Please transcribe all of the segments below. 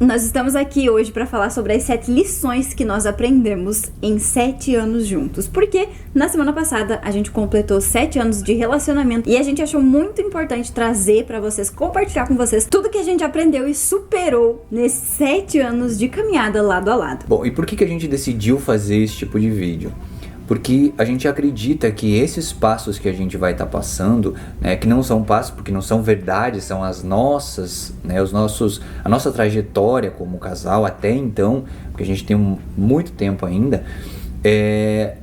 Nós estamos aqui hoje para falar sobre as 7 lições que nós aprendemos em 7 anos juntos. Porque na semana passada a gente completou 7 anos de relacionamento e a gente achou muito importante trazer para vocês, compartilhar com vocês tudo que a gente aprendeu e superou nesses 7 anos de caminhada lado a lado. Bom, e por que a gente decidiu fazer esse tipo de vídeo? Porque a gente acredita que esses passos que a gente vai estar passando, né, que não são passos porque não são verdades, são as nossas, né, a nossa trajetória como casal até então, porque a gente tem muito tempo ainda,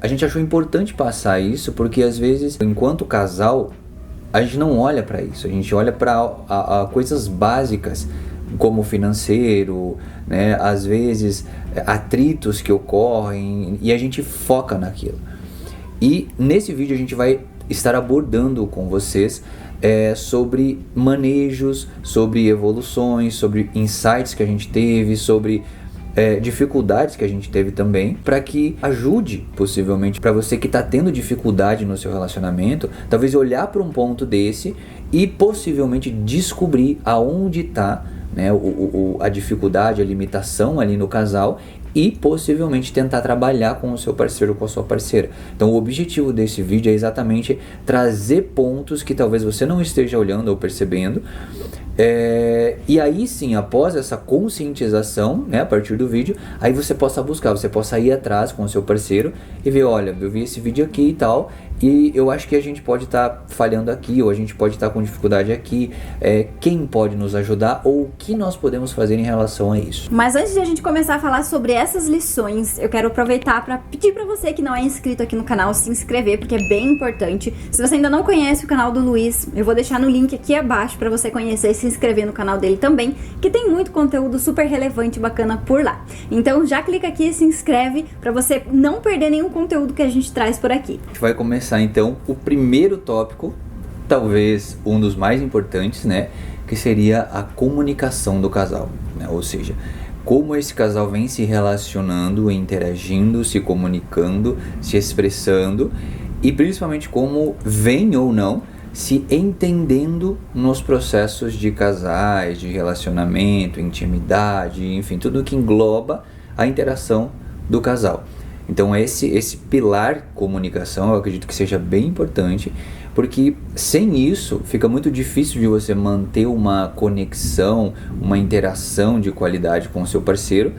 a gente achou importante passar isso porque às vezes, enquanto casal, a gente não olha para isso, a gente olha para coisas básicas, como financeiro, né, às vezes atritos que ocorrem e a gente foca naquilo. E nesse vídeo a gente vai estar abordando com vocês sobre manejos, sobre evoluções, sobre insights que a gente teve, sobre dificuldades que a gente teve também, para que ajude possivelmente para você que está tendo dificuldade no seu relacionamento, talvez olhar para um ponto desse e possivelmente descobrir aonde está, né, a dificuldade, a limitação ali no casal e possivelmente tentar trabalhar com o seu parceiro ou com a sua parceira. Então o objetivo desse vídeo é exatamente trazer pontos que talvez você não esteja olhando ou percebendo, e aí sim, após essa conscientização, né, a partir do vídeo, aí você possa buscar, você possa ir atrás com o seu parceiro e ver, olha, eu vi esse vídeo aqui e tal, e eu acho que a gente pode estar falhando aqui, ou a gente pode estar com dificuldade aqui, quem pode nos ajudar, ou o que nós podemos fazer em relação a isso. Mas antes de a gente começar a falar sobre essas lições, eu quero aproveitar para pedir para você que não é inscrito aqui no canal, se inscrever, porque é bem importante. Se você ainda não conhece o canal do Luiz, eu vou deixar no link aqui abaixo para você conhecer e se inscrever no canal dele também, que tem muito conteúdo super relevante e bacana por lá. Então já clica aqui e se inscreve para você não perder nenhum conteúdo que a gente traz por aqui. A gente vai começar então o primeiro tópico, talvez um dos mais importantes, né, que seria a comunicação do casal, né? Ou seja, como esse casal vem se relacionando, interagindo, se comunicando, se expressando e principalmente como vem ou não se entendendo nos processos de casais, de relacionamento, intimidade, enfim, tudo que engloba a interação do casal. Então esse pilar comunicação eu acredito que seja bem importante, porque sem isso fica muito difícil de você manter uma conexão, uma interação de qualidade com o seu parceiro,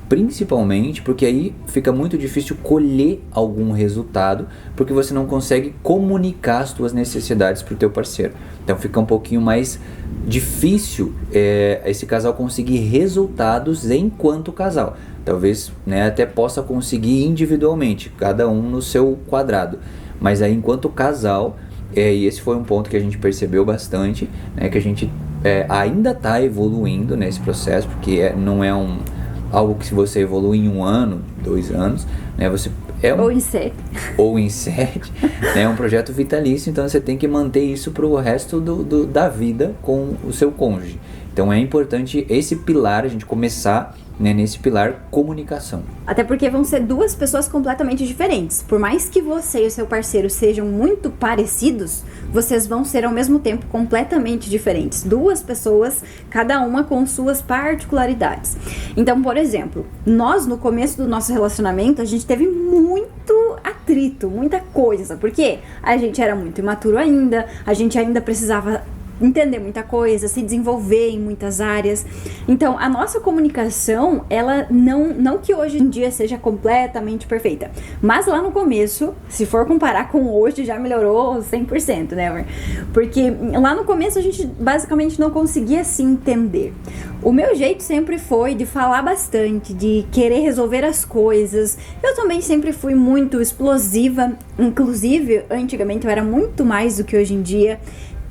principalmente porque aí fica muito difícil colher algum resultado, porque você não consegue comunicar as suas necessidades para o teu parceiro. Então fica um pouquinho mais difícil esse casal conseguir resultados enquanto casal. Talvez, né, até possa conseguir individualmente, cada um no seu quadrado. Mas aí enquanto casal, e esse foi um ponto que a gente percebeu bastante, né, que a gente ainda está evoluindo nesse processo, porque não é algo que se você evolui em 1 ano, 2 anos, né, você ou em 7. Ou em 7, né, é um projeto vitalício, então você tem que manter isso para o resto da vida com o seu cônjuge. Então é importante esse pilar, a gente começar, né, nesse pilar comunicação. Até porque vão ser 2 pessoas completamente diferentes. Por mais que você e o seu parceiro sejam muito parecidos, vocês vão ser ao mesmo tempo completamente diferentes. 2 pessoas, cada uma com suas particularidades. Então, por exemplo, nós no começo do nosso relacionamento, a gente teve muito atrito, muita coisa. Porque a gente era muito imaturo ainda, a gente ainda precisava entender muita coisa, se desenvolver em muitas áreas. Então, a nossa comunicação, ela não que hoje em dia seja completamente perfeita, mas lá no começo, se for comparar com hoje, já melhorou 100%, né, amor? Porque lá no começo a gente basicamente não conseguia se entender. O meu jeito sempre foi de falar bastante, de querer resolver as coisas. Eu também sempre fui muito explosiva, inclusive, antigamente eu era muito mais do que hoje em dia.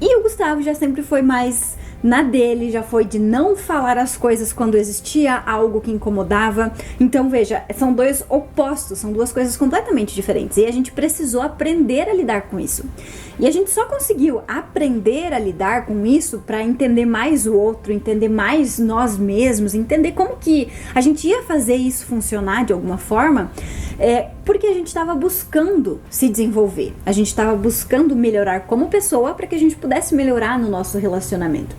E o Gustavo já sempre foi mais na dele, já foi de não falar as coisas quando existia algo que incomodava. Então veja, são 2 opostos, são 2 coisas completamente diferentes. E a gente precisou aprender a lidar com isso. E a gente só conseguiu aprender a lidar com isso para entender mais o outro, entender mais nós mesmos, entender como que a gente ia fazer isso funcionar de alguma forma, porque a gente estava buscando se desenvolver, a gente estava buscando melhorar como pessoa para que a gente pudesse melhorar no nosso relacionamento.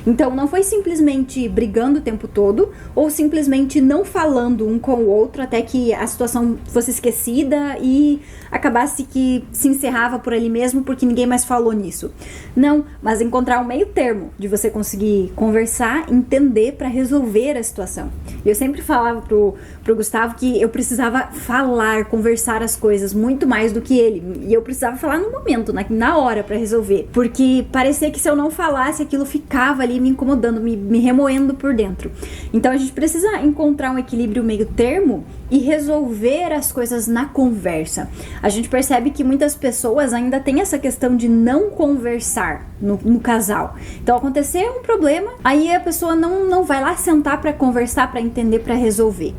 Então não foi simplesmente brigando o tempo todo ou simplesmente não falando um com o outro até que a situação fosse esquecida e acabasse que se encerrava por ali mesmo porque ninguém mais falou nisso. Não, mas encontrar um meio termo de você conseguir conversar, entender para resolver a situação. Eu sempre falava pro Gustavo que eu precisava falar, conversar as coisas muito mais do que ele. E eu precisava falar no momento, na hora para resolver. Porque parecia que se eu não falasse, aquilo ficava ali me incomodando, me remoendo por dentro. Então a gente precisa encontrar um equilíbrio meio termo e resolver as coisas na conversa. A gente percebe que muitas pessoas ainda têm essa questão de não conversar no casal. Então aconteceu um problema, aí a pessoa não vai lá sentar para conversar, para entender, para resolver.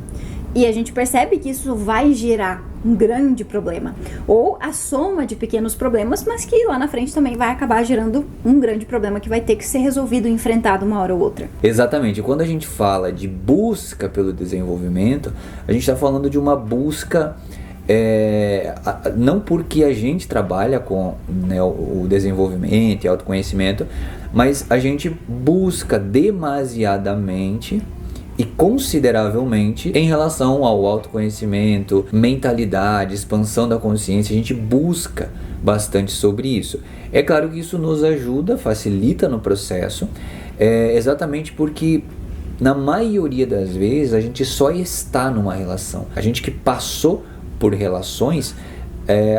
E a gente percebe que isso vai gerar um grande problema. Ou a soma de pequenos problemas, mas que lá na frente também vai acabar gerando um grande problema que vai ter que ser resolvido e enfrentado uma hora ou outra. Exatamente. Quando a gente fala de busca pelo desenvolvimento, a gente está falando de uma busca... não porque a gente trabalha com, né, o desenvolvimento e autoconhecimento, mas a gente busca demasiadamente e consideravelmente em relação ao autoconhecimento, mentalidade, expansão da consciência. A gente busca bastante sobre isso. É claro que isso nos ajuda, facilita no processo, exatamente porque na maioria das vezes a gente só está numa relação. A gente que passou por relações,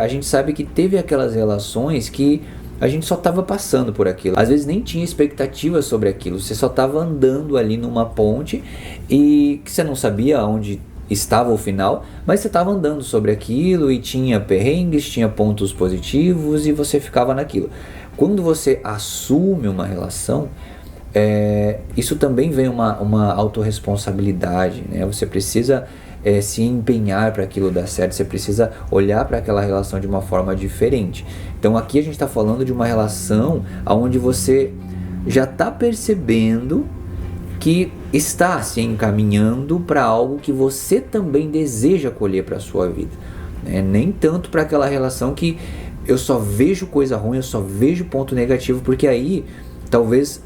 a gente sabe que teve aquelas relações que a gente só estava passando por aquilo. Às vezes nem tinha expectativa sobre aquilo. Você só estava andando ali numa ponte e que você não sabia onde estava o final, mas você estava andando sobre aquilo e tinha perrengues, tinha pontos positivos e você ficava naquilo. Quando você assume uma relação, isso também vem uma autorresponsabilidade, né? Você precisa se empenhar para aquilo dar certo, você precisa olhar para aquela relação de uma forma diferente. Então aqui a gente está falando de uma relação onde você já está percebendo que está se encaminhando para algo que você também deseja colher para a sua vida, né? Nem tanto para aquela relação que eu só vejo coisa ruim, eu só vejo ponto negativo, porque aí talvez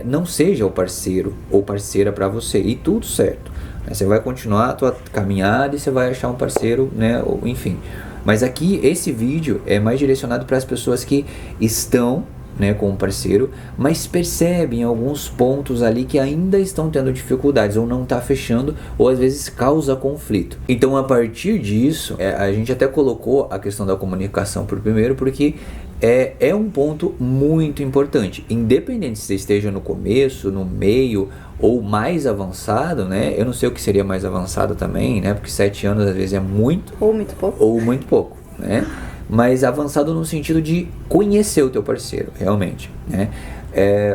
não seja o parceiro ou parceira para você, e tudo certo. Você vai continuar a tua caminhada e você vai achar um parceiro, né? Enfim. Mas aqui, esse vídeo é mais direcionado para as pessoas que estão, né, com um parceiro, mas percebem alguns pontos ali que ainda estão tendo dificuldades, ou não está fechando, ou às vezes causa conflito. Então, a partir disso, a gente até colocou a questão da comunicação por primeiro, porque é um ponto muito importante. Independente se você esteja no começo, no meio ou mais avançado, né? Eu não sei o que seria mais avançado também, né? Porque 7 anos às vezes é muito. Ou muito pouco. Ou muito pouco, né? Mas avançado no sentido de conhecer o teu parceiro, realmente, né?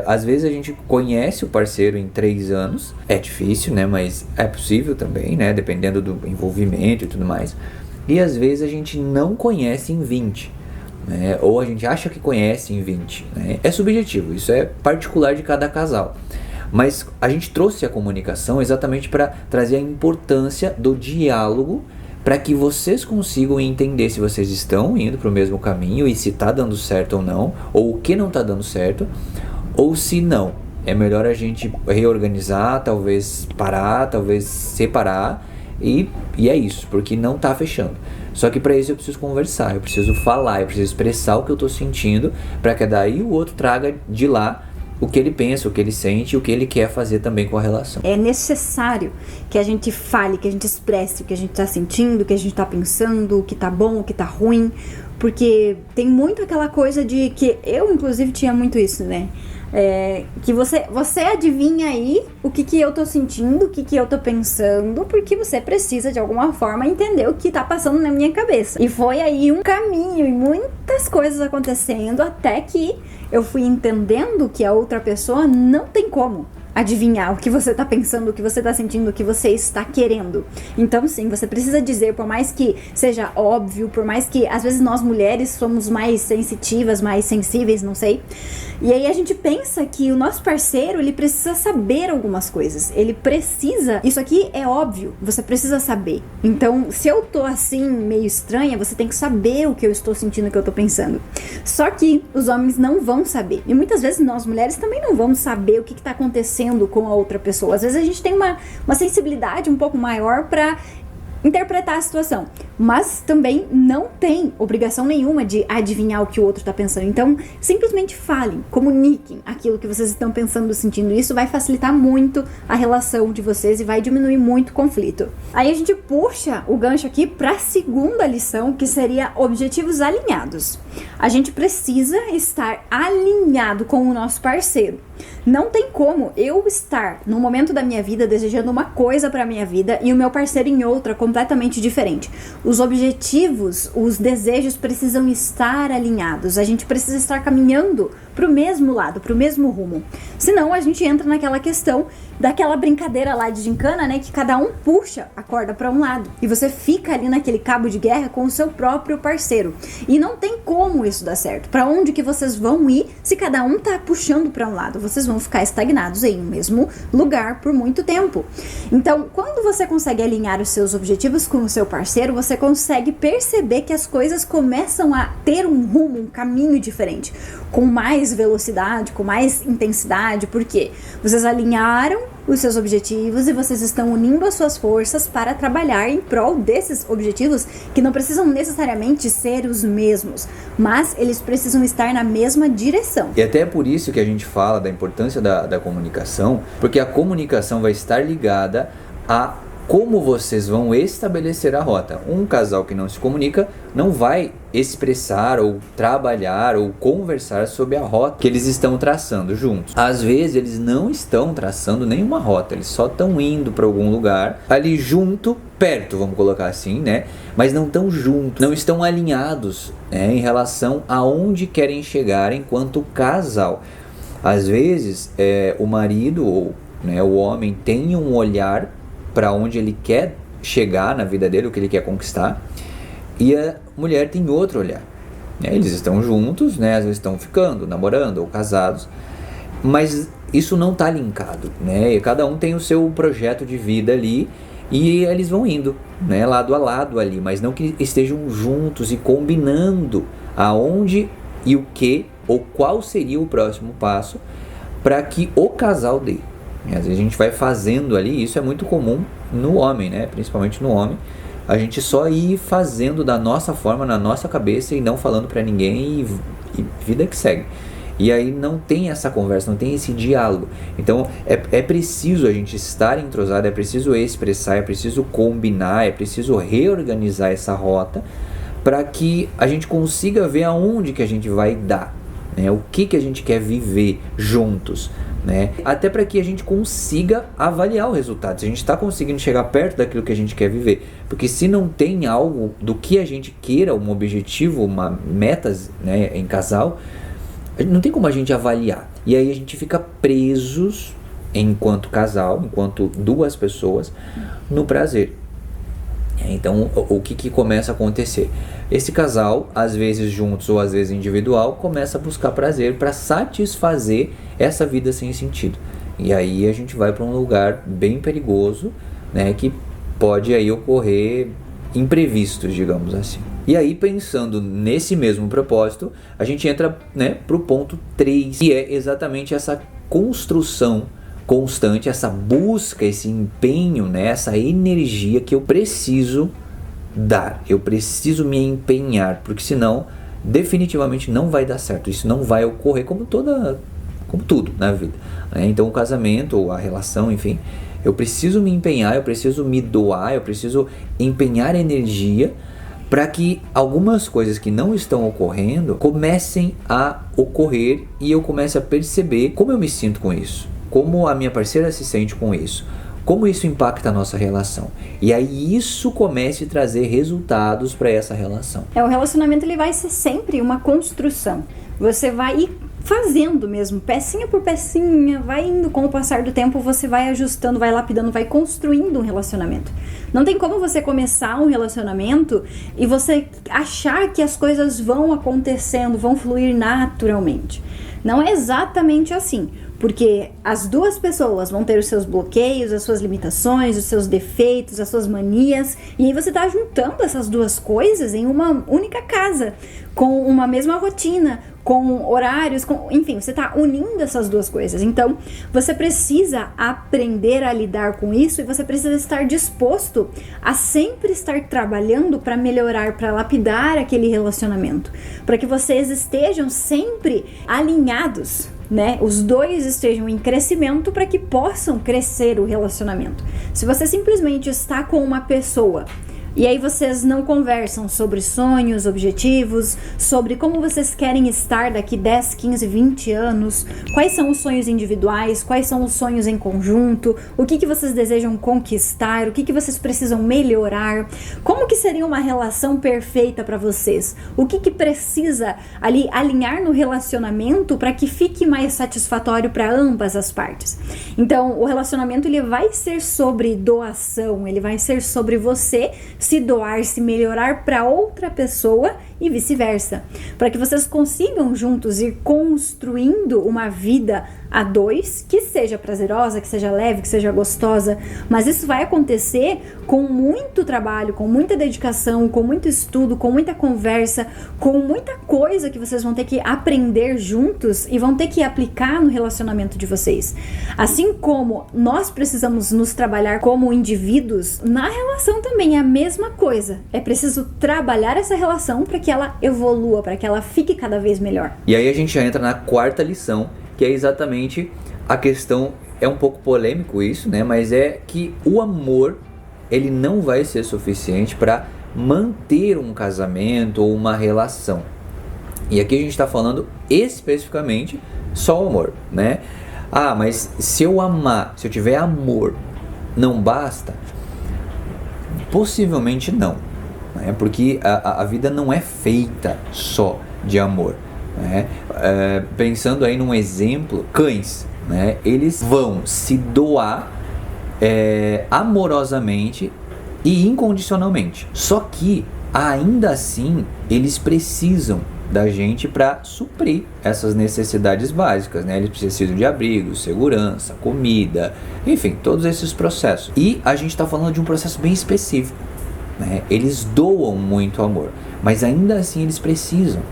Às vezes a gente conhece o parceiro em 3 anos. É difícil, né? Mas é possível também, né? Dependendo do envolvimento e tudo mais. E às vezes a gente não conhece em 20. Né? Ou a gente acha que conhece em 20, né? É subjetivo, isso é particular de cada casal. Mas a gente trouxe a comunicação exatamente para trazer a importância do diálogo, para que vocês consigam entender se vocês estão indo para o mesmo caminho e se está dando certo ou não, ou o que não está dando certo, ou se não. É melhor a gente reorganizar, talvez parar, talvez separar, e é isso, porque não está fechando. Só que para isso eu preciso conversar, eu preciso falar, eu preciso expressar o que eu estou sentindo, para que daí o outro traga de lá o que ele pensa, o que ele sente e o que ele quer fazer também com a relação. É necessário que a gente fale, que a gente expresse o que a gente está sentindo, o que a gente está pensando, o que está bom, o que está ruim, porque tem muito aquela coisa de que eu, inclusive, tinha muito isso, né? Que você adivinha aí o que eu tô sentindo, o que eu tô pensando, porque você precisa de alguma forma entender o que tá passando na minha cabeça. E foi aí um caminho e muitas coisas acontecendo até que eu fui entendendo que a outra pessoa não tem como adivinhar o que você tá pensando, o que você tá sentindo, o que você está querendo. Então sim, você precisa dizer, por mais que seja óbvio, por mais que às vezes nós mulheres somos mais sensitivas, mais sensíveis, não sei. E aí a gente pensa que o nosso parceiro, ele precisa saber algumas coisas. Ele precisa, isso aqui é óbvio, você precisa saber. Então, se eu tô assim, meio estranha, você tem que saber o que eu estou sentindo, o que eu tô pensando. Só que os homens não vão saber. E muitas vezes nós mulheres também não vamos saber o que tá acontecendo com a outra pessoa. Às vezes a gente tem uma sensibilidade um pouco maior pra interpretar a situação, mas também não tem obrigação nenhuma de adivinhar o que o outro está pensando. Então, simplesmente falem, comuniquem aquilo que vocês estão pensando, sentindo. Isso vai facilitar muito a relação de vocês e vai diminuir muito o conflito. Aí a gente puxa o gancho aqui para a segunda lição, que seria objetivos alinhados. A gente precisa estar alinhado com o nosso parceiro. Não tem como eu estar no momento da minha vida desejando uma coisa para minha vida e o meu parceiro em outra completamente diferente. Os objetivos, os desejos precisam estar alinhados. A gente precisa estar caminhando pro mesmo lado, pro mesmo rumo. Senão a gente entra naquela questão daquela brincadeira lá de gincana, né, que cada um puxa a corda para um lado e você fica ali naquele cabo de guerra com o seu próprio parceiro. E não tem como isso dar certo. Para onde que vocês vão ir se cada um tá puxando para um lado? Vocês vão ficar estagnados em um mesmo lugar por muito tempo. Então, quando você consegue alinhar os seus objetivos com o seu parceiro, você consegue perceber que as coisas começam a ter um rumo, um caminho diferente, com mais velocidade, com mais intensidade, porque vocês alinharam os seus objetivos e vocês estão unindo as suas forças para trabalhar em prol desses objetivos que não precisam necessariamente ser os mesmos, mas eles precisam estar na mesma direção. E até é por isso que a gente fala da importância da comunicação, porque a comunicação vai estar ligada a como vocês vão estabelecer a rota. Um casal que não se comunica não vai expressar ou trabalhar ou conversar sobre a rota que eles estão traçando juntos. Às vezes eles não estão traçando nenhuma rota, eles só estão indo para algum lugar ali junto, perto, vamos colocar assim, né? Mas não estão juntos, não estão alinhados, né, em relação a onde querem chegar enquanto casal. Às vezes o marido ou, né, o homem tem um olhar para onde ele quer chegar na vida dele, o que ele quer conquistar, e a mulher tem outro olhar, né? Eles estão juntos, né? Às vezes estão ficando, namorando ou casados, mas isso não está linkado, né? E cada um tem o seu projeto de vida ali e eles vão indo, né, lado a lado ali, mas não que estejam juntos e combinando aonde e o que ou qual seria o próximo passo para que o casal dê. Às vezes a gente vai fazendo ali, isso é muito comum no homem, né? Principalmente no homem, a gente só ir fazendo da nossa forma, na nossa cabeça e não falando pra ninguém e vida que segue. E aí não tem essa conversa, não tem esse diálogo. Então é preciso a gente estar entrosado, é preciso expressar, é preciso combinar, é preciso reorganizar essa rota para que a gente consiga ver aonde que a gente vai dar, né? O que a gente quer viver juntos, né? Até para que a gente consiga avaliar o resultado, se a gente está conseguindo chegar perto daquilo que a gente quer viver, porque se não tem algo do que a gente queira, um objetivo, uma metas, né, em casal, não tem como a gente avaliar, e aí a gente fica presos enquanto casal, enquanto duas pessoas, no prazer. Então o que começa a acontecer? Esse casal, às vezes juntos ou às vezes individual, começa a buscar prazer para satisfazer essa vida sem sentido. E aí a gente vai para um lugar bem perigoso, né, que pode aí ocorrer imprevistos, digamos assim. E aí, pensando nesse mesmo propósito, a gente entra, né, para o ponto 3, que é exatamente essa construção constante, essa busca, esse empenho, né, essa energia que eu preciso dar, eu preciso me empenhar, porque senão definitivamente não vai dar certo, isso não vai ocorrer como tudo na vida, né? Então o casamento ou a relação, enfim, eu preciso me empenhar, eu preciso me doar, eu preciso empenhar energia para que algumas coisas que não estão ocorrendo comecem a ocorrer e eu comece a perceber como eu me sinto com isso, como a minha parceira se sente com isso, como isso impacta a nossa relação. E aí isso comece a trazer resultados para essa relação. O relacionamento ele vai ser sempre uma construção. Você vai ir fazendo mesmo, pecinha por pecinha, vai indo, com o passar do tempo você vai ajustando, vai lapidando, vai construindo um relacionamento. Não tem como você começar um relacionamento e você achar que as coisas vão acontecendo, vão fluir naturalmente. Não é exatamente assim, porque as duas pessoas vão ter os seus bloqueios, as suas limitações, os seus defeitos, as suas manias, e aí você está juntando essas duas coisas em uma única casa, com uma mesma rotina, com horários, enfim, você está unindo essas duas coisas. Então, você precisa aprender a lidar com isso e você precisa estar disposto a sempre estar trabalhando para melhorar, para lapidar aquele relacionamento, para que vocês estejam sempre alinhados, né? Os dois estejam em crescimento para que possam crescer o relacionamento. Se você simplesmente está com uma pessoa e aí vocês não conversam sobre sonhos, objetivos, sobre como vocês querem estar daqui 10, 15, 20 anos, quais são os sonhos individuais, quais são os sonhos em conjunto, o que vocês desejam conquistar, o que vocês precisam melhorar, como que seria uma relação perfeita para vocês, o que precisa ali alinhar no relacionamento para que fique mais satisfatório para ambas as partes. Então, o relacionamento ele vai ser sobre doação, ele vai ser sobre você se doar, se melhorar para outra pessoa e vice-versa, para que vocês consigam juntos ir construindo uma vida a dois, que seja prazerosa, que seja leve, que seja gostosa, mas isso vai acontecer com muito trabalho, com muita dedicação, com muito estudo, com muita conversa, com muita coisa que vocês vão ter que aprender juntos e vão ter que aplicar no relacionamento de vocês. Assim como nós precisamos nos trabalhar como indivíduos, na relação também é a mesma coisa. É preciso trabalhar essa relação para que ela evolua, para que ela fique cada vez melhor. E aí a gente já entra na quarta lição, que é exatamente a questão, é um pouco polêmico isso, né? Mas é que o amor, ele não vai ser suficiente para manter um casamento ou uma relação. E aqui a gente está falando especificamente só o amor, né? Ah, mas se eu amar, se eu tiver amor, não basta? Possivelmente não, né? Porque a vida não é feita só de amor. Pensando aí num exemplo, cães, né? Eles vão se doar amorosamente e incondicionalmente. Só que ainda assim eles precisam da gente para suprir essas necessidades básicas, né? Eles precisam de abrigo, segurança, comida, enfim, todos esses processos. E a gente está falando de um processo bem específico, né? Eles doam muito amor, mas ainda assim eles precisam.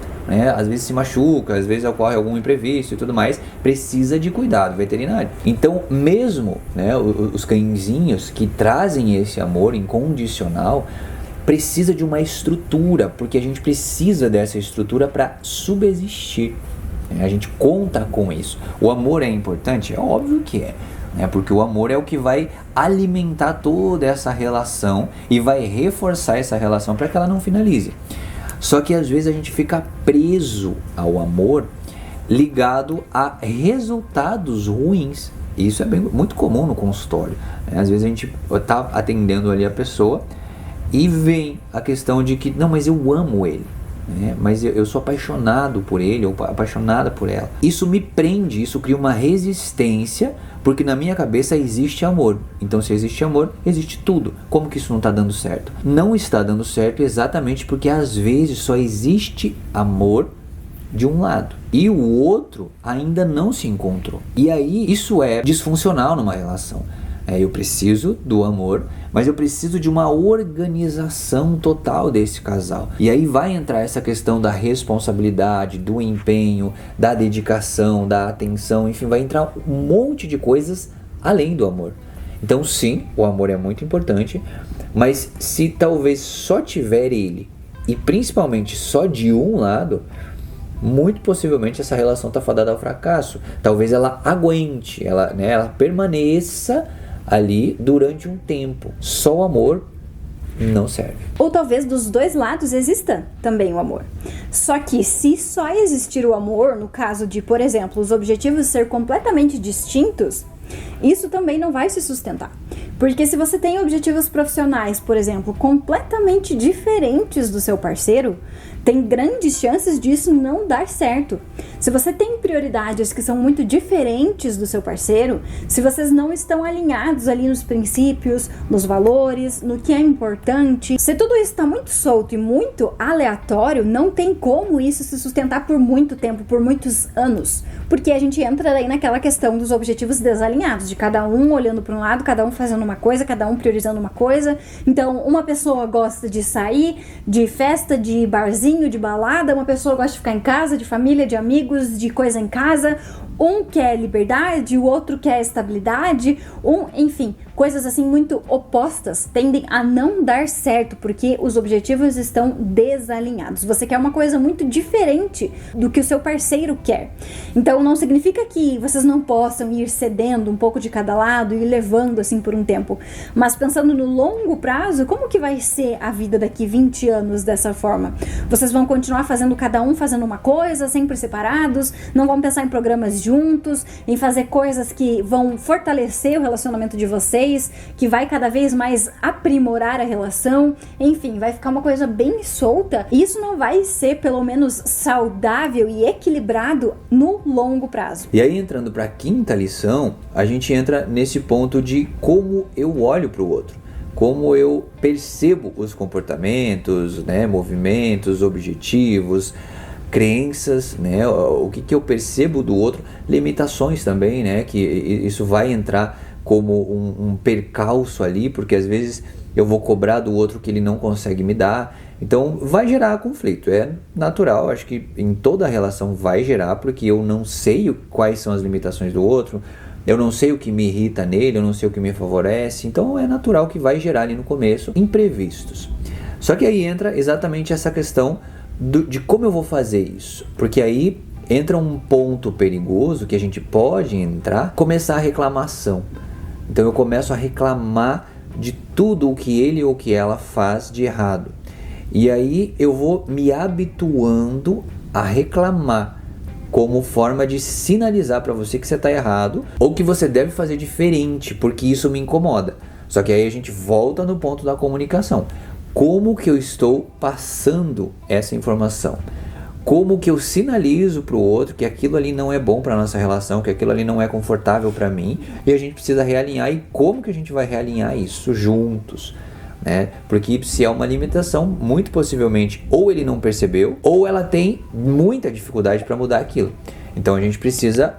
Às vezes se machuca, às vezes ocorre algum imprevisto e tudo mais, precisa de cuidado veterinário. Então mesmo, né, os cãezinhos que trazem esse amor incondicional precisa de uma estrutura, porque a gente precisa dessa estrutura para subsistir. A gente conta com isso. O amor é importante? É óbvio que é. Porque o amor é o que vai alimentar toda essa relação e vai reforçar essa relação para que ela não finalize. Só que às vezes a gente fica preso ao amor ligado a resultados ruins. E isso é muito comum no consultório. Às vezes a gente está atendendo ali a pessoa e vem a questão de que, não, mas eu amo ele, né? Mas eu sou apaixonado por ele ou apaixonada por ela. Isso me prende, isso cria uma resistência, porque na minha cabeça existe amor. Então se existe amor, existe tudo. Como que isso não está dando certo? Não está dando certo exatamente porque às vezes só existe amor de um lado e o outro ainda não se encontrou. E aí isso é disfuncional numa relação. Eu preciso do amor, mas eu preciso de uma organização total desse casal. E aí vai entrar essa questão da responsabilidade, do empenho, da dedicação, da atenção, enfim, vai entrar um monte de coisas além do amor. Então sim, o amor é muito importante, mas se talvez só tiver ele, e principalmente só de um lado, muito possivelmente essa relação está fadada ao fracasso. Talvez ela aguente, ela permaneça ali durante um tempo. Só o amor não serve. Ou talvez dos dois lados exista também o amor. Só que se só existir o amor, no caso de, por exemplo, os objetivos ser completamente distintos, isso também não vai se sustentar. Porque se você tem objetivos profissionais, por exemplo, completamente diferentes do seu parceiro, tem grandes chances disso não dar certo. Se você tem prioridades que são muito diferentes do seu parceiro, se vocês não estão alinhados ali nos princípios, nos valores, no que é importante, se tudo isso está muito solto e muito aleatório, não tem como isso se sustentar por muito tempo, por muitos anos, porque a gente entra daí naquela questão dos objetivos desalinhados, de cada um olhando para um lado, cada um fazendo uma coisa, cada um priorizando uma coisa. Então, uma pessoa gosta de sair, de festa, de barzinho, de balada, uma pessoa gosta de ficar em casa, de família, de amigos, de coisa em casa. Um quer liberdade, o outro quer estabilidade, enfim, coisas assim muito opostas tendem a não dar certo, porque os objetivos estão desalinhados. Você quer uma coisa muito diferente do que o seu parceiro quer. Então não significa que vocês não possam ir cedendo um pouco de cada lado e levando assim por um tempo, mas pensando no longo prazo, como que vai ser a vida daqui 20 anos dessa forma? Vocês vão continuar fazendo cada um fazendo uma coisa, sempre separados, não vão pensar em programas juntos, em fazer coisas que vão fortalecer o relacionamento de vocês, que vai cada vez mais aprimorar a relação, enfim, vai ficar uma coisa bem solta, e isso não vai ser pelo menos saudável e equilibrado no longo prazo. E aí, entrando para a quinta lição, a gente entra nesse ponto de como eu olho para o outro, como eu percebo os comportamentos, né, movimentos, objetivos, crenças, né, o que eu percebo do outro, limitações também, né, que isso vai entrar como um percalço ali, porque às vezes eu vou cobrar do outro que ele não consegue me dar, então vai gerar conflito, é natural, acho que em toda relação vai gerar, porque eu não sei quais são as limitações do outro, eu não sei o que me irrita nele, eu não sei o que me favorece, então é natural que vai gerar ali no começo imprevistos. Só que aí entra exatamente essa questão de como eu vou fazer isso, porque aí entra um ponto perigoso que a gente pode entrar, começar a reclamação. Então eu começo a reclamar de tudo o que ele ou que ela faz de errado, e aí eu vou me habituando a reclamar como forma de sinalizar para você que você está errado ou que você deve fazer diferente, porque isso me incomoda. Só que aí a gente volta no ponto da comunicação. Como que eu estou passando essa informação? Como que eu sinalizo para o outro que aquilo ali não é bom para a nossa relação, que aquilo ali não é confortável para mim, e a gente precisa realinhar, e como que a gente vai realinhar isso juntos? Né? Porque se é uma limitação, muito possivelmente ou ele não percebeu, ou ela tem muita dificuldade para mudar aquilo. Então a gente precisa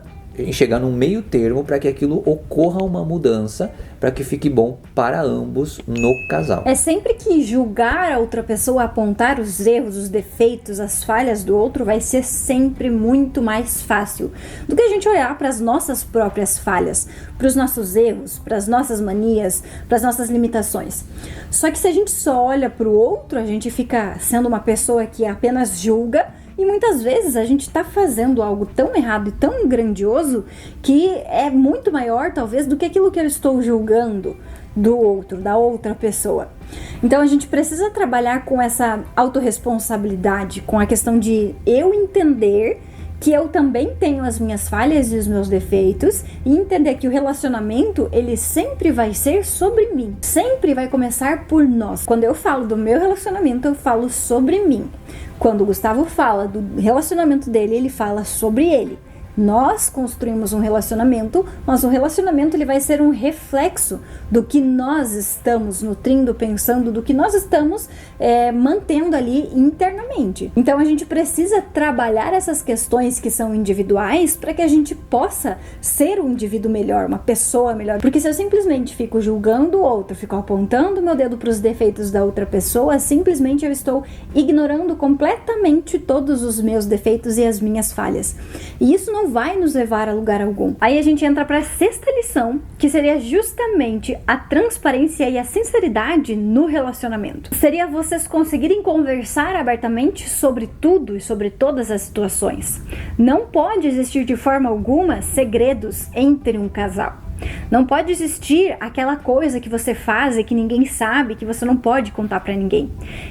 chegar num meio termo para que aquilo ocorra uma mudança, para que fique bom para ambos no casal. É sempre que julgar a outra pessoa, apontar os erros, os defeitos, as falhas do outro, vai ser sempre muito mais fácil do que a gente olhar para as nossas próprias falhas, para os nossos erros, para as nossas manias, para as nossas limitações. Só que se a gente só olha para o outro, a gente fica sendo uma pessoa que apenas julga. E muitas vezes a gente está fazendo algo tão errado e tão grandioso que é muito maior, talvez, do que aquilo que eu estou julgando do outro, da outra pessoa. Então a gente precisa trabalhar com essa autorresponsabilidade, com a questão de eu entender que eu também tenho as minhas falhas e os meus defeitos, e entender que o relacionamento, ele sempre vai ser sobre mim, sempre vai começar por nós. Quando eu falo do meu relacionamento, eu falo sobre mim. Quando o Gustavo fala do relacionamento dele, ele fala sobre ele. Nós construímos um relacionamento, mas o relacionamento ele vai ser um reflexo do que nós estamos nutrindo, pensando, do que nós estamos mantendo ali internamente. Então a gente precisa trabalhar essas questões que são individuais para que a gente possa ser um indivíduo melhor, uma pessoa melhor. Porque se eu simplesmente fico julgando o outro, fico apontando meu dedo para os defeitos da outra pessoa, simplesmente eu estou ignorando completamente todos os meus defeitos e as minhas falhas. E isso não vai nos levar a lugar algum. Aí a gente entra para a sexta lição, que seria justamente a transparência e a sinceridade no relacionamento. Seria vocês conseguirem conversar abertamente sobre tudo e sobre todas as situações. Não pode existir de forma alguma segredos entre um casal. Não pode existir aquela coisa que você faz e que ninguém sabe, que você não pode contar pra ninguém.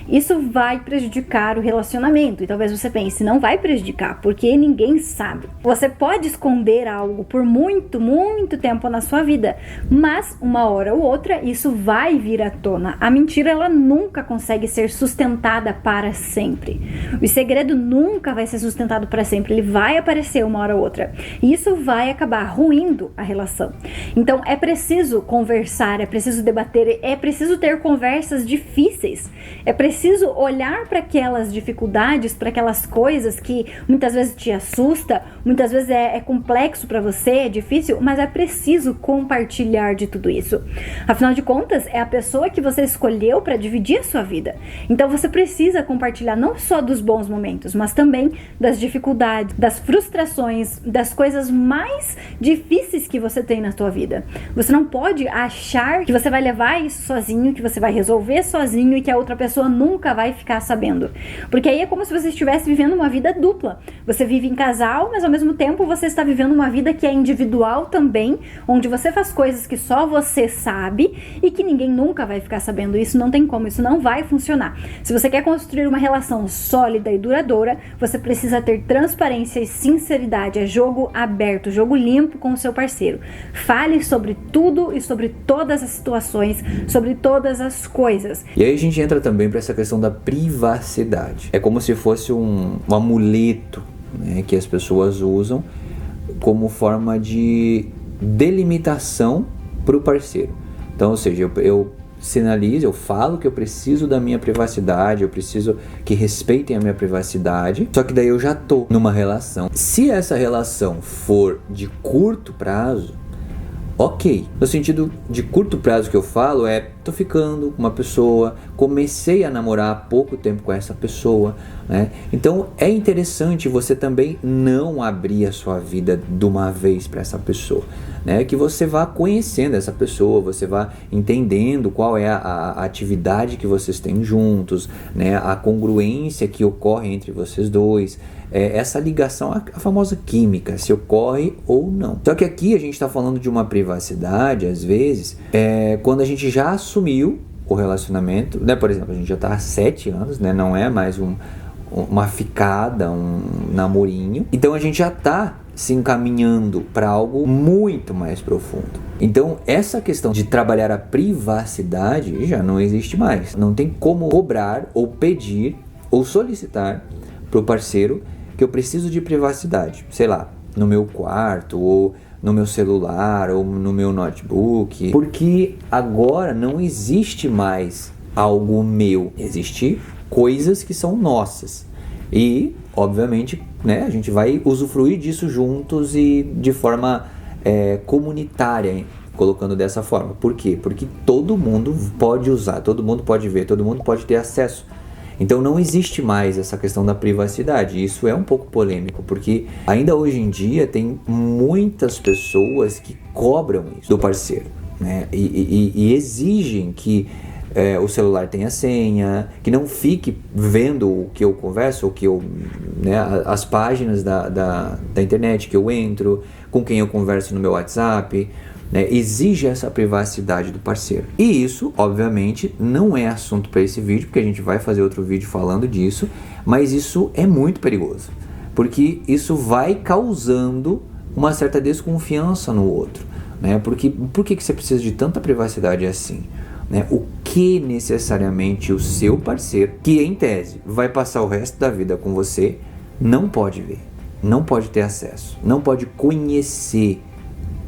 Isso vai prejudicar o relacionamento. E talvez você pense, não vai prejudicar, porque ninguém sabe. Você pode esconder algo por muito, muito tempo na sua vida, mas uma hora ou outra isso vai vir à tona. A mentira, ela nunca consegue ser sustentada para sempre. O segredo nunca vai ser sustentado para sempre. Ele vai aparecer uma hora ou outra. E isso vai acabar ruindo a relação. Então é preciso conversar, é preciso debater, é preciso ter conversas difíceis. É preciso olhar para aquelas dificuldades, para aquelas coisas que muitas vezes te assusta, muitas vezes é complexo para você, é difícil, mas é preciso compartilhar de tudo isso. Afinal de contas, é a pessoa que você escolheu para dividir a sua vida. Então você precisa compartilhar não só dos bons momentos, mas também das dificuldades, das frustrações, das coisas mais difíceis que você tem na sua vida. Você não pode achar que você vai levar isso sozinho, que você vai resolver sozinho e que a outra pessoa nunca vai ficar sabendo. Porque aí é como se você estivesse vivendo uma vida dupla. Você vive em casal, mas ao mesmo tempo você está vivendo uma vida que é individual também, onde você faz coisas que só você sabe e que ninguém nunca vai ficar sabendo. Isso não tem como, isso não vai funcionar. Se você quer construir uma relação sólida e duradoura, você precisa ter transparência e sinceridade. É jogo aberto, jogo limpo com o seu parceiro. Fale sobre tudo e sobre todas as situações, sobre todas as coisas. E aí a gente entra também para essa questão da privacidade. É como se fosse um amuleto, né, que as pessoas usam como forma de delimitação para o parceiro. Então, ou seja, eu sinalizo, eu falo que eu preciso da minha privacidade, eu preciso que respeitem a minha privacidade, só que daí eu já tô numa relação. Se essa relação for de curto prazo, ok. No sentido de curto prazo que eu falo tô ficando com uma pessoa, comecei a namorar há pouco tempo com essa pessoa, né? Então é interessante você também não abrir a sua vida de uma vez para essa pessoa, né? Que você vá conhecendo essa pessoa, você vá entendendo qual é a atividade que vocês têm juntos, né? A congruência que ocorre entre vocês dois, essa ligação, a famosa química, se ocorre ou não. Só que aqui a gente está falando de uma privacidade, às vezes, quando a gente já assumiu o relacionamento, né? Por exemplo, a gente já está há 7 anos, né? Não é mais uma ficada, um namorinho. Então a gente já está se encaminhando para algo muito mais profundo. Então essa questão de trabalhar a privacidade já não existe mais. Não tem como cobrar ou pedir ou solicitar para o parceiro que eu preciso de privacidade, sei lá, no meu quarto ou no meu celular ou no meu notebook, porque agora não existe mais algo meu, existem coisas que são nossas e, obviamente, né, a gente vai usufruir disso juntos e de forma comunitária, colocando dessa forma. Por quê? Porque todo mundo pode usar, todo mundo pode ver, todo mundo pode ter acesso. Então não existe mais essa questão da privacidade. Isso é um pouco polêmico, porque ainda hoje em dia tem muitas pessoas que cobram isso do parceiro, né? E exigem que o celular tenha senha, que não fique vendo o que eu converso, ou que eu, né, as páginas da internet que eu entro, com quem eu converso no meu WhatsApp, né, exige essa privacidade do parceiro. E isso, obviamente, não é assunto para esse vídeo, porque a gente vai fazer outro vídeo falando disso, mas isso é muito perigoso, porque isso vai causando uma certa desconfiança no outro, né? Porque por que você precisa de tanta privacidade assim? Né? O que necessariamente o seu parceiro, que em tese vai passar o resto da vida com você, não pode ver, não pode ter acesso, não pode conhecer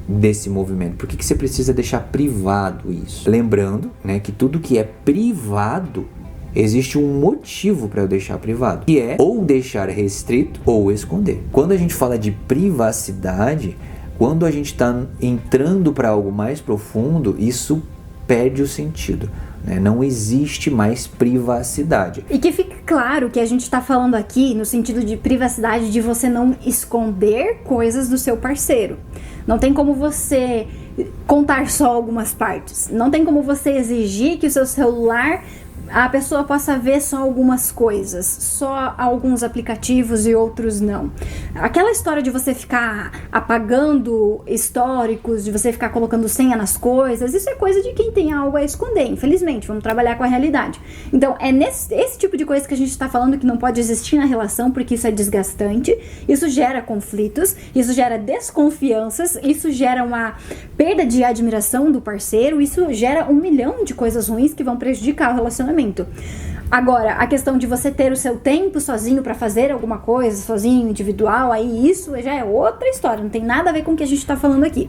desse movimento. Por que você precisa deixar privado isso? Lembrando, né, que tudo que é privado, existe um motivo para eu deixar privado, que é ou deixar restrito ou esconder. Quando a gente fala de privacidade, quando a gente está entrando para algo mais profundo, isso perde o sentido, né? Não existe mais privacidade. E que fique claro que a gente está falando aqui no sentido de privacidade, de você não esconder coisas do seu parceiro. Não tem como você contar só algumas partes. Não tem como você exigir que o seu celular a pessoa possa ver só algumas coisas, só alguns aplicativos e outros não. Aquela história de você ficar apagando históricos, de você ficar colocando senha nas coisas, isso é coisa de quem tem algo a esconder, infelizmente. Vamos trabalhar com a realidade. Então, é esse tipo de coisa que a gente está falando que não pode existir na relação, porque isso é desgastante, isso gera conflitos, isso gera desconfianças, isso gera uma perda de admiração do parceiro, isso gera 1 milhão de coisas ruins que vão prejudicar o relacionamento. Agora, a questão de você ter o seu tempo sozinho pra fazer alguma coisa, sozinho, individual, aí isso já é outra história, não tem nada a ver com o que a gente tá falando aqui.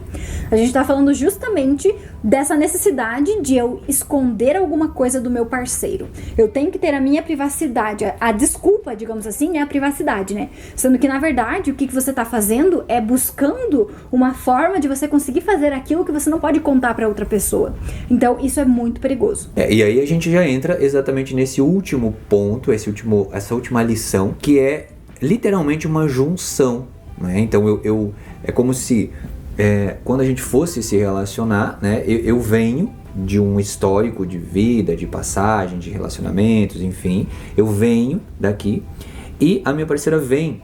A gente tá falando justamente dessa necessidade de eu esconder alguma coisa do meu parceiro. Eu tenho que ter a minha privacidade. A desculpa, digamos assim, é a privacidade, né? Sendo que, na verdade, o que você tá fazendo é buscando uma forma de você conseguir fazer aquilo que você não pode contar pra outra pessoa. Então, isso é muito perigoso. E aí a gente já entra exatamente nesse último ponto, essa última lição, que é literalmente uma junção, né? Então é como se quando a gente fosse se relacionar, né, eu venho de um histórico de vida, de passagem, de relacionamentos, enfim, eu venho daqui e a minha parceira vem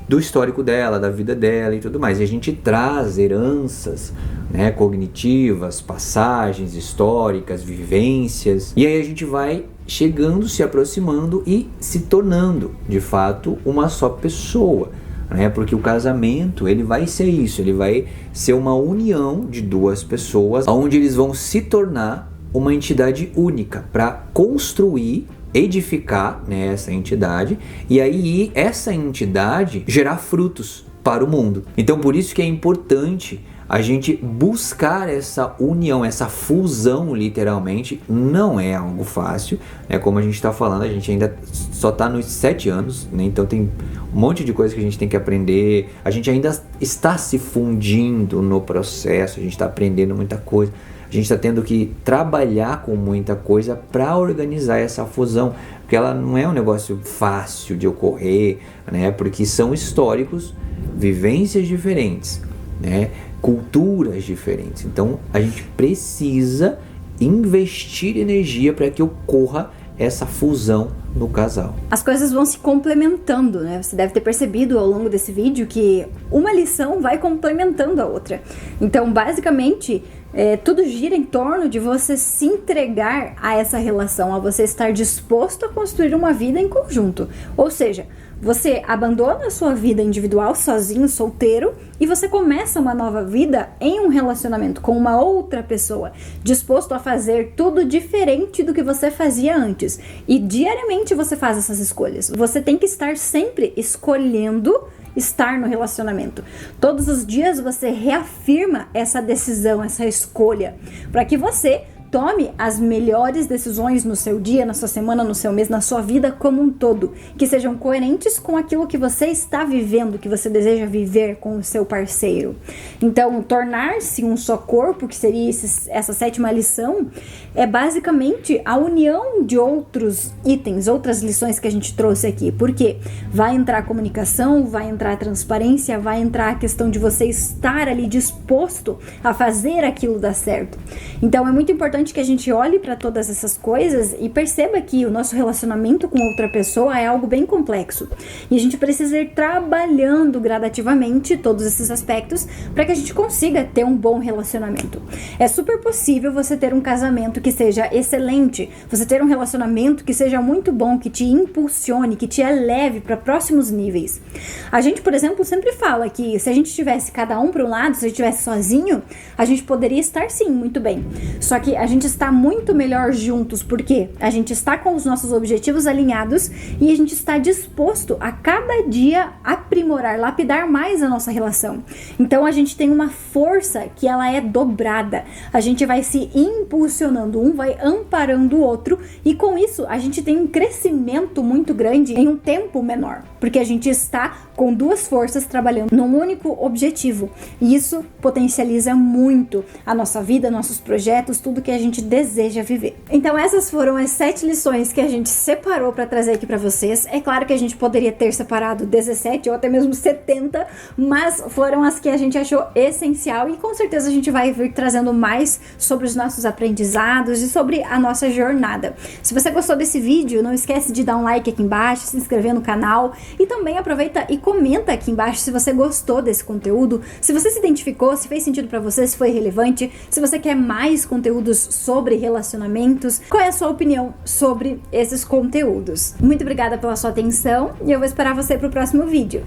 do histórico dela, da vida dela e tudo mais. E a gente traz heranças, né, cognitivas, passagens históricas, vivências. E aí a gente vai chegando, se aproximando e se tornando, de fato, uma só pessoa. Né? Porque o casamento, ele vai ser isso, ele vai ser uma união de duas pessoas, onde eles vão se tornar uma entidade única para construir, edificar, né, essa entidade, e aí essa entidade gerar frutos para o mundo. Então por isso que é importante a gente buscar essa união, essa fusão, literalmente. Não é algo fácil, né? Como a gente está falando, a gente ainda só está nos 7 anos, né? Então tem um monte de coisa que a gente tem que aprender, a gente ainda está se fundindo no processo, a gente está aprendendo muita coisa. A gente está tendo que trabalhar com muita coisa para organizar essa fusão, porque ela não é um negócio fácil de ocorrer, né? Porque são históricos, vivências diferentes, né? Culturas diferentes. Então a gente precisa investir energia para que ocorra essa fusão no casal. As coisas vão se complementando, né? Você deve ter percebido ao longo desse vídeo que uma lição vai complementando a outra. Então, basicamente, tudo gira em torno de você se entregar a essa relação, a você estar disposto a construir uma vida em conjunto. Ou seja, você abandona a sua vida individual, sozinho, solteiro, e você começa uma nova vida em um relacionamento com uma outra pessoa, disposto a fazer tudo diferente do que você fazia antes. E diariamente você faz essas escolhas. Você tem que estar sempre escolhendo estar no relacionamento. Todos os dias você reafirma essa decisão, essa escolha, para que você tome as melhores decisões no seu dia, na sua semana, no seu mês, na sua vida como um todo, que sejam coerentes com aquilo que você está vivendo, que você deseja viver com o seu parceiro. Então, tornar-se um só corpo, que seria essa 7ª lição, é basicamente a união de outros itens, outras lições que a gente trouxe aqui, porque vai entrar a comunicação, vai entrar a transparência, vai entrar a questão de você estar ali disposto a fazer aquilo dar certo. Então, é muito importante que a gente olhe para todas essas coisas e perceba que o nosso relacionamento com outra pessoa é algo bem complexo. E a gente precisa ir trabalhando gradativamente todos esses aspectos para que a gente consiga ter um bom relacionamento. É super possível você ter um casamento que seja excelente, você ter um relacionamento que seja muito bom, que te impulsione, que te eleve para próximos níveis. A gente, por exemplo, sempre fala que se a gente estivesse cada um para um lado, se a gente estivesse sozinho, a gente poderia estar sim, muito bem. Só que a gente está muito melhor juntos, porque a gente está com os nossos objetivos alinhados e a gente está disposto a cada dia aprimorar, lapidar mais a nossa relação. Então a gente tem uma força que ela é dobrada. A gente vai se impulsionando, um vai amparando o outro, e com isso a gente tem um crescimento muito grande em um tempo menor, porque a gente está com duas forças trabalhando num único objetivo. E isso potencializa muito a nossa vida, nossos projetos, tudo que a gente deseja viver. Então essas foram as 7 lições que a gente separou para trazer aqui para vocês. É claro que a gente poderia ter separado 17 ou até mesmo 70, mas foram as que a gente achou essencial e com certeza a gente vai vir trazendo mais sobre os nossos aprendizados e sobre a nossa jornada. Se você gostou desse vídeo, não esquece de dar um like aqui embaixo, se inscrever no canal e também aproveita e comenta aqui embaixo se você gostou desse conteúdo, se você se identificou, se fez sentido para você, se foi relevante, se você quer mais conteúdos sobre relacionamentos, qual é a sua opinião sobre esses conteúdos. Muito obrigada pela sua atenção e eu vou esperar você pro próximo vídeo.